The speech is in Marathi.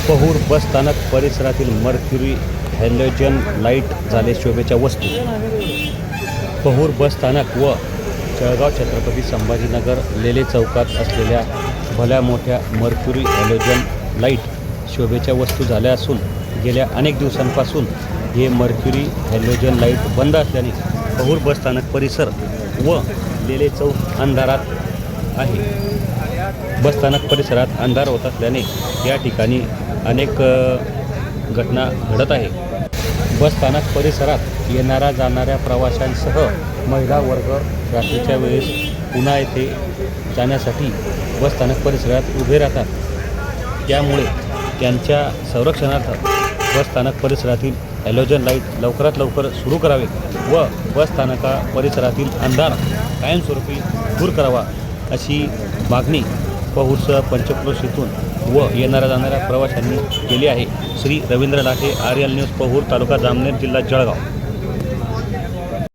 पहूर बस स्थानक परिसरातील मर्क्युरी हॅलोजन लाईट झाले शोभेच्या वस्तू. पहूर बस स्थानक व जळगाव छत्रपती संभाजीनगर लेले चौकात असलेल्या भल्या मोठ्या मर्क्युरी हॅलोजन लाईट शोभेच्या वस्तू झाल्या असून गेल्या अनेक दिवसांपासून हे मर्क्युरी हॅलोजन लाईट बंद असल्याने पहूर बस स्थानक परिसर व लेले चौक अंधारात आहे. बसस्थानक परिसरात अंधार होत असल्याने या ठिकाणी अनेक घटना घडत आहे. बसस्थानक परिसरात येणाऱ्या जाणाऱ्या प्रवाशांसह महिला वर्ग रात्रीच्या वेळेस पुन्हा येथे जाण्यासाठी बसस्थानक परिसरात उभे राहतात. त्यामुळे त्यांच्या संरक्षणार्थ बसस्थानक परिसरातील हॅलोजन लाईट लवकरात लवकर सुरू करावे व बसस्थानका परिसरातील अंधार कायमस्वरूपी दूर करावा अशी मागणी पहूरसह पंचक्रोश येथून व येणाऱ्या जाणाऱ्या प्रवाशांनी केली आहे. श्री रवींद्र लाटे, आर्यल न्यूज, पहूर, तालुका जामनेर, जिल्हा जळगाव.